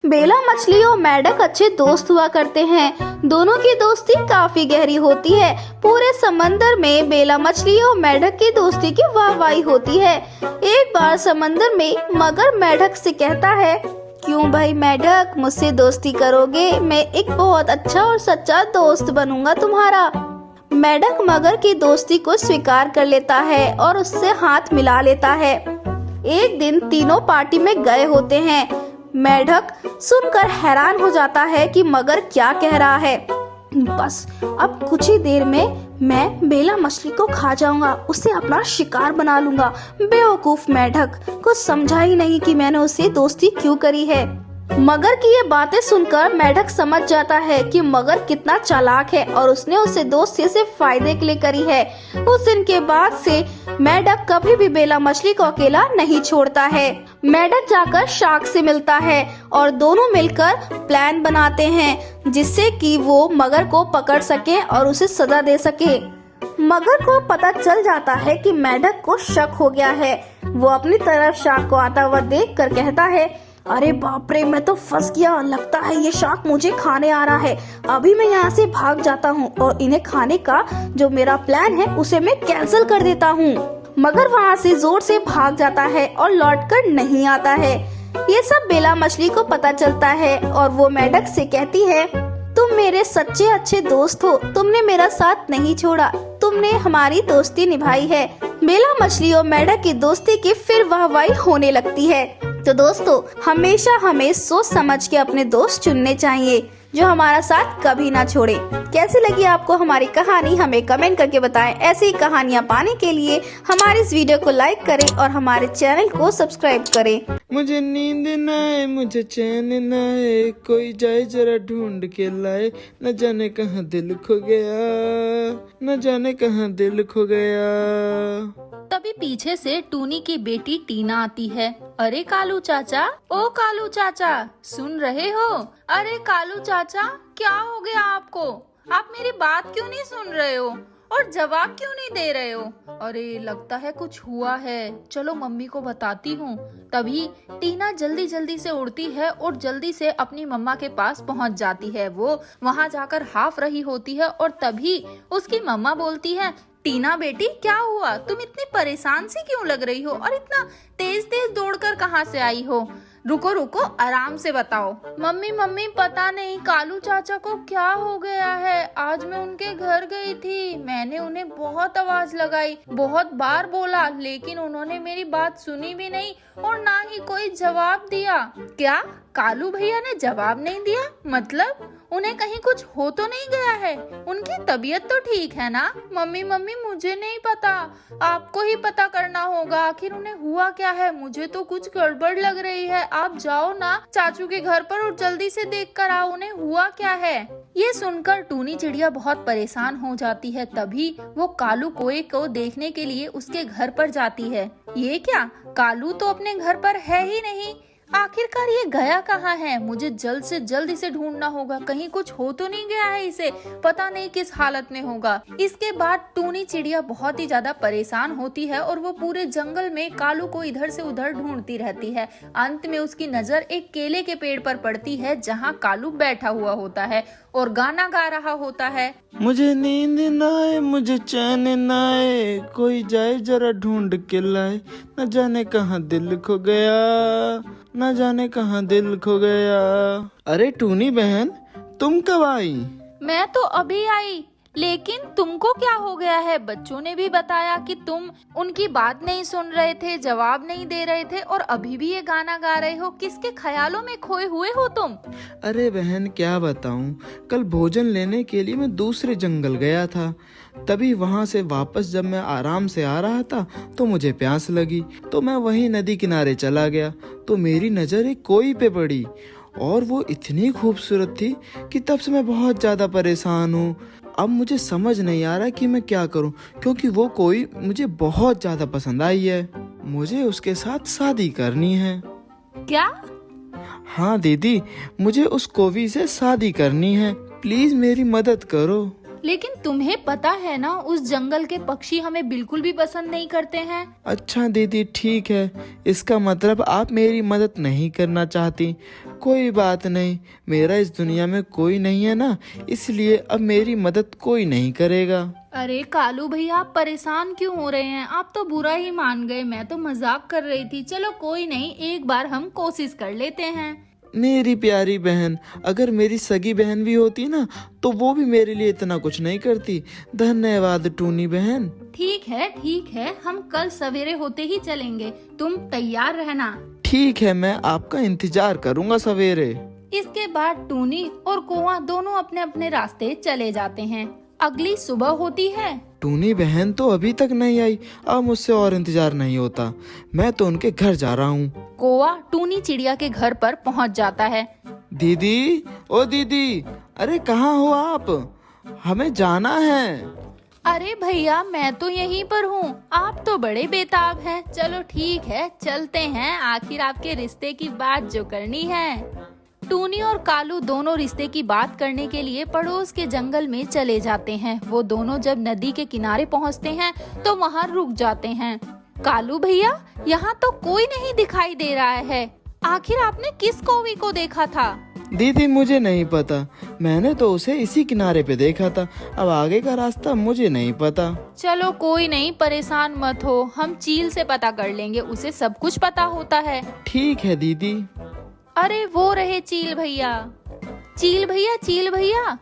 बेला मछली और मेढक अच्छे दोस्त हुआ करते हैं। दोनों की दोस्ती काफी गहरी होती है। पूरे समंदर में बेला मछली और मेढक की दोस्ती की वाहवाही होती है। एक बार समंदर में मगर मेढक से कहता है, क्यों भाई मेढक, मुझसे दोस्ती करोगे? मैं एक बहुत अच्छा और सच्चा दोस्त बनूंगा तुम्हारा। मेढक मगर की दोस्ती को स्वीकार कर लेता है और उससे हाथ मिला लेता है। एक दिन तीनों पार्टी में गए होते हैं। मेढक सुनकर हैरान हो जाता है कि मगर क्या कह रहा है। बस अब कुछ ही देर में मैं बेला मछली को खा जाऊंगा, उसे अपना शिकार बना लूंगा। बेवकूफ मेढक, कुछ समझा ही नहीं कि मैंने उससे दोस्ती क्यों करी है। मगर की ये बातें सुनकर मेढक समझ जाता है कि मगर कितना चालाक है और उसने उसे दोस्ती सिर्फ फायदे के लिए करी है। उस दिन के बाद से मेढक कभी भी बेला मछली को अकेला नहीं छोड़ता है। मेढक जाकर शार्क से मिलता है और दोनों मिलकर प्लान बनाते हैं जिससे कि वो मगर को पकड़ सके और उसे सजा दे सके। मगर को पता चल जाता है कि मेढक को शक हो गया है। वो अपनी तरफ शार्क को आता हुआ देखकर कहता है, अरे बाप रे, मैं तो फंस गया। लगता है ये शार्क मुझे खाने आ रहा है। अभी मैं यहाँ से भाग जाता हूँ और इन्हें खाने का जो मेरा प्लान है उसे मैं कैंसिल कर देता हूँ। मगर वहाँ से जोर से भाग जाता है और लौटकर नहीं आता है। ये सब बेला मछली को पता चलता है और वो मेढक से कहती है, तुम मेरे सच्चे अच्छे दोस्त हो, तुमने मेरा साथ नहीं छोड़ा, तुमने हमारी दोस्ती निभाई है। बेला मछली और मेढक की दोस्ती की फिर वाहवाही होने लगती है। तो दोस्तों, हमेशा हमें सोच समझ के अपने दोस्त चुनने चाहिए जो हमारा साथ कभी ना छोड़े। कैसी लगी आपको हमारी कहानी, हमें कमेंट करके बताएं। ऐसी ही कहानियाँ पाने के लिए हमारे इस वीडियो को लाइक करें और हमारे चैनल को सब्सक्राइब करें। मुझे नींद न आए, मुझे चैन न आए, कोई जाए जरा ढूंढ के लाए। न जाने कहाँ दिल खो गया, न जाने कहाँ दिल खो गया। तभी पीछे से टूनी की बेटी टीना आती है। अरे कालू चाचा, ओ कालू चाचा, सुन रहे हो? अरे कालू चाचा, क्या हो गया आपको? आप मेरी बात क्यों नहीं सुन रहे हो और जवाब क्यों नहीं दे रहे हो? अरे लगता है कुछ हुआ है, चलो मम्मी को बताती हूँ। तभी टीना जल्दी जल्दी से उड़ती है और जल्दी से अपनी मम्मा के पास पहुँच जाती है। वो वहाँ जाकर हाफ रही होती है और तभी उसकी मम्मा बोलती है, टीना बेटी क्या हुआ? तुम इतनी परेशान सी क्यों लग रही हो और इतना तेज तेज दौड़कर कहाँ से आई हो? रुको रुको, आराम से बताओ। मम्मी पता नहीं कालू चाचा को क्या हो गया है। आज मैं उनके घर गई थी, मैंने उन्हें बहुत आवाज लगाई, बहुत बार बोला, लेकिन उन्होंने मेरी बात सुनी भी नहीं और ना ही कोई जवाब दिया। क्या कालू भैया ने जवाब नहीं दिया? मतलब उन्हें कहीं कुछ हो तो नहीं गया है? उनकी तबीयत तो ठीक है ना? मम्मी मुझे नहीं पता, आपको ही पता करना होगा। आखिर उन्हें हुआ क्या है? मुझे तो कुछ गड़बड़ लग रही है। आप जाओ ना चाचू के घर पर और जल्दी से देख कर आओ, उन्हें हुआ क्या है। ये सुनकर टूनी चिड़िया बहुत परेशान हो जाती है। तभी वो कालू कोए को देखने के लिए उसके घर पर जाती है। ये क्या, कालू तो अपने घर पर है ही नहीं। आखिरकार ये गया कहाँ है? मुझे जल्द से जल्द इसे ढूंढना होगा, कहीं कुछ हो तो नहीं गया है इसे, पता नहीं किस हालत में होगा। इसके बाद टूनी चिड़िया बहुत ही ज्यादा परेशान होती है और वो पूरे जंगल में कालू को इधर से उधर ढूंढती रहती है। अंत में उसकी नजर एक केले के पेड़ पर पड़ती है जहाँ कालू बैठा हुआ होता है और गाना गा रहा होता है। मुझे नींद न आए, मुझे चैन न आए, कोई जाए जरा ढूंढ के लाए। न जाने कहाँ दिल खो गया, न जाने कहाँ दिल खो गया। अरे टूनी बहन, तुम कब आई? मैं तो अभी आई, लेकिन तुमको क्या हो गया है? बच्चों ने भी बताया कि तुम उनकी बात नहीं सुन रहे थे, जवाब नहीं दे रहे थे और अभी भी ये गाना गा रहे हो। किसके ख्यालों में खोए हुए हो तुम? अरे बहन क्या बताऊं, कल भोजन लेने के लिए मैं दूसरे जंगल गया था। तभी वहां से वापस जब मैं आराम से आ रहा था तो मुझे प्यास लगी, तो मैं वहीं नदी किनारे चला गया। तो मेरी नजर एक कोई पे पड़ी और वो इतनी खूबसूरत थी कि तब से मैं बहुत ज्यादा परेशान हूँ। अब मुझे समझ नहीं आ रहा कि मैं क्या करूं, क्योंकि वो कोई मुझे बहुत ज्यादा पसंद आई है। मुझे उसके साथ शादी करनी है। क्या? हाँ दीदी, मुझे उस कोवी से शादी करनी है। प्लीज मेरी मदद करो। लेकिन तुम्हें पता है ना, उस जंगल के पक्षी हमें बिल्कुल भी पसंद नहीं करते हैं। अच्छा दीदी ठीक है, इसका मतलब आप मेरी मदद नहीं करना चाहती। कोई बात नहीं, मेरा इस दुनिया में कोई नहीं है ना, इसलिए अब मेरी मदद कोई नहीं करेगा। अरे कालू भैया, आप परेशान क्यों हो रहे हैं? आप तो बुरा ही मान गए, मैं तो मजाक कर रही थी। चलो कोई नहीं, एक बार हम कोशिश कर लेते हैं। मेरी प्यारी बहन, अगर मेरी सगी बहन भी होती ना तो वो भी मेरे लिए इतना कुछ नहीं करती। धन्यवाद टूनी बहन। ठीक है, हम कल सवेरे होते ही चलेंगे, तुम तैयार रहना। ठीक है, मैं आपका इंतजार करूंगा सवेरे। इसके बाद टूनी और कौवा दोनों अपने अपने रास्ते चले जाते हैं। अगली सुबह होती है। टूनी बहन तो अभी तक नहीं आई, अब मुझसे और इंतजार नहीं होता। मैं तो उनके घर जा रहा हूँ। कौवा टूनी चिड़िया के घर पर पहुँच जाता है। दीदी, ओ दीदी, अरे कहाँ हो आप? हमें जाना है। अरे भैया, मैं तो यहीं पर हूँ, आप तो बड़े बेताब हैं। चलो ठीक है, चलते हैं, आखिर आपके रिश्ते की बात जो करनी है। टूनी और कालू दोनों रिश्ते की बात करने के लिए पड़ोस के जंगल में चले जाते हैं। वो दोनों जब नदी के किनारे पहुँचते हैं तो वहाँ रुक जाते हैं। कालू भैया, यहाँ तो कोई नहीं दिखाई दे रहा है, आखिर आपने किस कौवी को देखा था? दीदी मुझे नहीं पता, मैंने तो उसे इसी किनारे पे देखा था, अब आगे का रास्ता मुझे नहीं पता। चलो कोई नहीं, परेशान मत हो, हम चील से पता कर लेंगे, उसे सब कुछ पता होता है। ठीक है दीदी। अरे वो रहे चील भैया। चील भैया,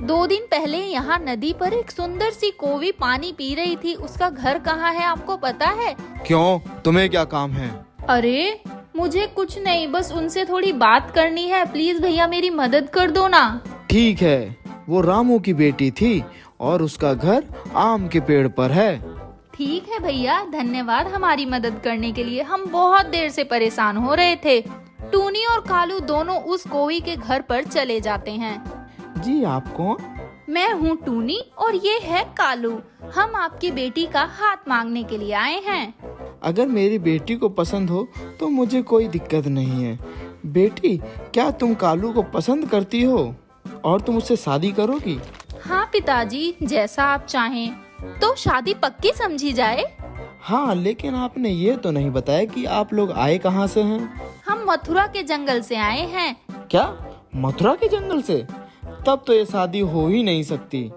2 दिन पहले यहाँ नदी पर एक सुंदर सी कौवी पानी पी रही थी, उसका घर कहाँ है आपको पता है? क्यों, तुम्हें क्या काम है? अरे मुझे कुछ नहीं, बस उनसे थोड़ी बात करनी है, प्लीज भैया मेरी मदद कर दो ना। ठीक है, वो रामू की बेटी थी और उसका घर आम के पेड़ पर है। ठीक है भैया, धन्यवाद हमारी मदद करने के लिए, हम बहुत देर से परेशान हो रहे थे। टूनी और कालू दोनों उस कौवी के घर पर चले जाते हैं। जी आप कौन? मैं हूँ टूनी और ये है कालू, हम आपकी बेटी का हाथ मांगने के लिए आए हैं। अगर मेरी बेटी को पसंद हो तो मुझे कोई दिक्कत नहीं है। बेटी, क्या तुम कालू को पसंद करती हो और तुम उससे शादी करोगी? हाँ पिताजी, जैसा आप चाहें, तो शादी पक्की समझी जाए। हाँ, लेकिन आपने ये तो नहीं बताया कि आप लोग आए कहाँ से हैं? हम मथुरा के जंगल से आए हैं। क्या, मथुरा के जंगल से? तब तो ये शादी हो ही नहीं सकती।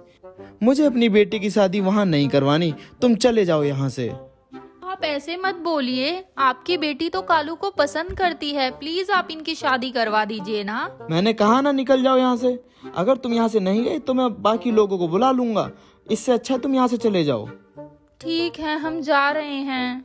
मुझे अपनी बेटी की शादी वहाँ नहीं करवानी, तुम चले जाओ यहाँ से। आप ऐसे मत बोलिए, आपकी बेटी तो कालू को पसंद करती है, प्लीज आप इनकी शादी करवा दीजिए ना। मैंने कहा ना निकल जाओ यहाँ से। अगर तुम यहाँ से नहीं गए तो मैं बाकी लोगों को बुला लूंगा, इससे अच्छा तुम यहाँ से चले जाओ। ठीक है, हम जा रहे हैं।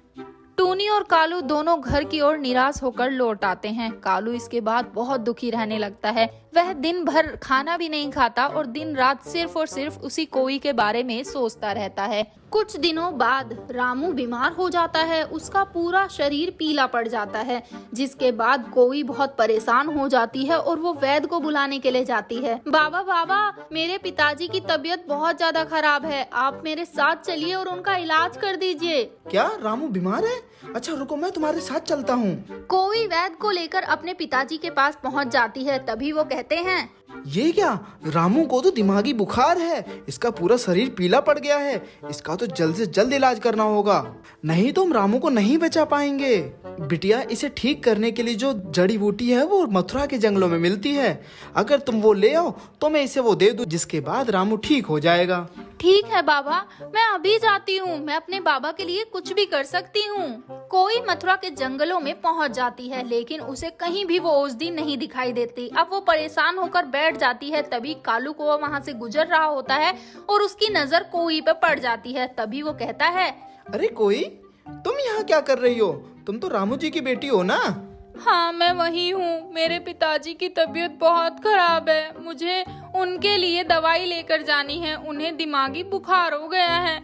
टूनी और कालू दोनों घर की ओर निराश होकर लौट आते हैं। कालू इसके बाद बहुत दुखी रहने लगता है। वह दिन भर खाना भी नहीं खाता और दिन रात सिर्फ और सिर्फ उसी कौवी के बारे में सोचता रहता है। कुछ दिनों बाद रामू बीमार हो जाता है, उसका पूरा शरीर पीला पड़ जाता है, जिसके बाद कौवी बहुत परेशान हो जाती है और वो वैद्य को बुलाने के लिए जाती है। बाबा, मेरे पिताजी की तबीयत बहुत ज्यादा खराब है, आप मेरे साथ चलिए और उनका इलाज कर दीजिए। क्या रामू बीमार है? अच्छा रुको, मैं तुम्हारे साथ चलता हूँ। कौवी वैद्य को लेकर अपने पिताजी के पास पहुँच जाती है। तभी वो कहते हैं, ये क्या, रामू को तो दिमागी बुखार है, इसका पूरा शरीर पीला पड़ गया है, इसका तो जल्द से जल्द इलाज करना होगा, नहीं तो हम रामू को नहीं बचा पाएंगे। बिटिया, इसे ठीक करने के लिए जो जड़ी बूटी है वो मथुरा के जंगलों में मिलती है, अगर तुम वो ले आओ तो मैं इसे वो दे दूं, जिसके बाद रामू ठीक हो जाएगा। ठीक है बाबा, मैं अभी जाती हूँ, मैं अपने बाबा के लिए कुछ भी कर सकती हूँ। कोई मथुरा के जंगलों में पहुँच जाती है, लेकिन उसे कहीं भी वो औषधि नहीं दिखाई देती। अब वो परेशान होकर बैठ जाती है। तभी कालू कौवा वहाँ से गुजर रहा होता है और उसकी नजर कौवी पे पड़ जाती है। तभी वो कहता है, अरे कोई, तुम यहाँ क्या कर रही हो? तुम तो रामू जी की बेटी हो ना? हाँ मैं वही हूँ, मेरे पिताजी की तबीयत बहुत खराब है, मुझे उनके लिए दवाई लेकर जानी है, उन्हें दिमागी बुखार हो गया है।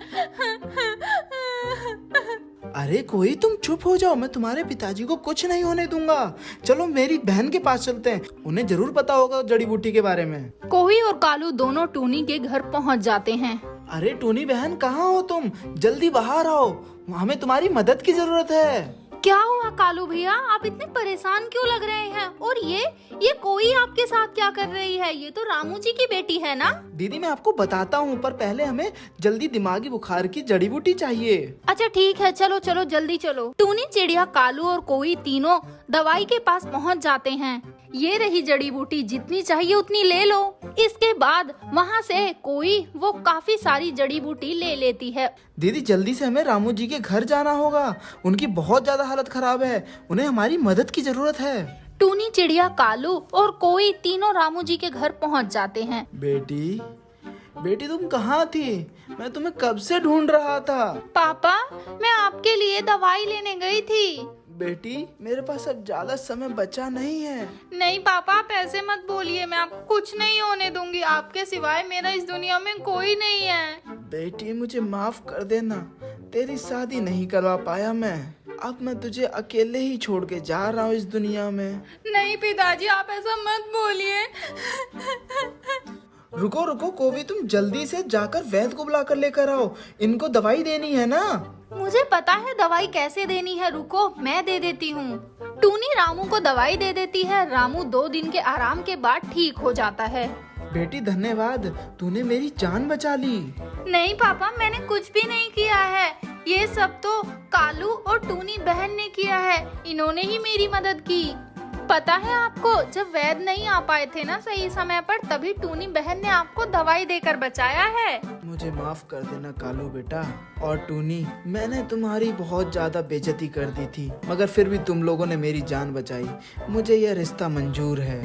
अरे कोई, तुम चुप हो जाओ, मैं तुम्हारे पिताजी को कुछ नहीं होने दूंगा। चलो मेरी बहन के पास चलते हैं, उन्हें जरूर पता होगा जड़ी बूटी के बारे में। कौवी और कालू दोनों टूनी के घर पहुंच जाते हैं। अरे टूनी बहन, कहाँ हो तुम? जल्दी बाहर आओ, हमें तुम्हारी मदद की जरूरत है। क्या हुआ कालू भैया, आप इतने परेशान क्यों लग रहे हैं? और ये कोई आपके साथ क्या कर रही है? ये तो रामू जी की बेटी है ना? दीदी मैं आपको बताता हूँ, पर पहले हमें जल्दी दिमागी बुखार की जड़ी बूटी चाहिए। अच्छा ठीक है, चलो चलो जल्दी चलो। टूनी, चिड़िया, कालू और कोई तीनों दवाई के पास पहुंच जाते हैं। ये रही जड़ी बूटी, जितनी चाहिए उतनी ले लो। इसके बाद वहाँ से कोई वो काफी सारी जड़ी बूटी ले लेती है। दीदी जल्दी से हमें रामू जी के घर जाना होगा, उनकी बहुत ज्यादा हालत खराब है, उन्हें हमारी मदद की जरूरत है। टूनी, चिड़िया, कालू और कोई तीनों रामू जी के घर पहुँच जाते हैं। बेटी बेटी तुम कहाँ थी? मैं तुम्हें कब से ढूंढ रहा था। पापा, मैं आपके लिए दवाई लेने गई थी। बेटी मेरे पास अब ज्यादा समय बचा नहीं है। नहीं पापा, आप ऐसे मत बोलिए, मैं आपको कुछ नहीं होने दूंगी। आपके सिवाय मेरा इस दुनिया में कोई नहीं है। बेटी मुझे माफ कर देना, तेरी शादी नहीं करवा पाया मैं। अब मैं तुझे अकेले ही छोड़ के जा रहा हूँ इस दुनिया में। नहीं पिताजी, आप ऐसा मत बोलिए। रुको रुको कोवी, तुम जल्दी से जाकर वैद्य को बुला कर लेकर आओ, इनको दवाई देनी है ना। मुझे पता है दवाई कैसे देनी है, रुको मैं दे देती हूँ। टूनी रामू को दवाई दे देती है। रामू 2 दिन के आराम के बाद ठीक हो जाता है। बेटी धन्यवाद, तूने मेरी जान बचा ली। नहीं पापा, मैंने कुछ भी नहीं किया है। ये सब तो कालू और टूनी बहन ने किया है, इन्होंने ही मेरी मदद की। पता है आपको, जब वैद्य नहीं आ पाए थे ना सही समय पर, तभी टूनी बहन ने आपको दवाई देकर बचाया है। मुझे माफ कर देना कालू बेटा और टूनी, मैंने तुम्हारी बहुत ज्यादा बेइज्जती कर दी थी, मगर फिर भी तुम लोगों ने मेरी जान बचाई। मुझे यह रिश्ता मंजूर है।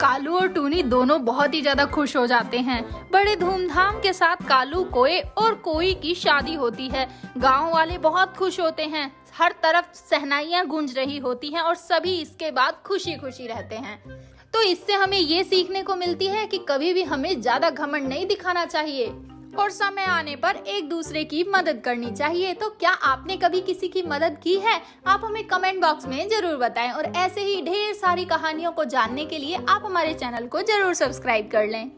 कालू और टूनी दोनों बहुत ही ज्यादा खुश हो जाते हैं। बड़े धूमधाम के साथ कालू, कोए और कोई की शादी होती है। गांव वाले बहुत खुश होते हैं, हर तरफ सहनाइयां गूंज रही होती हैं और सभी इसके बाद खुशी खुशी रहते हैं। तो इससे हमें ये सीखने को मिलती है कि कभी भी हमें ज्यादा घमंड नहीं दिखाना चाहिए और समय आने पर एक दूसरे की मदद करनी चाहिए। तो क्या आपने कभी किसी की मदद की है? आप हमें कमेंट बॉक्स में जरूर बताएं और ऐसे ही ढेर सारी कहानियों को जानने के लिए आप हमारे चैनल को जरूर सब्सक्राइब कर लें।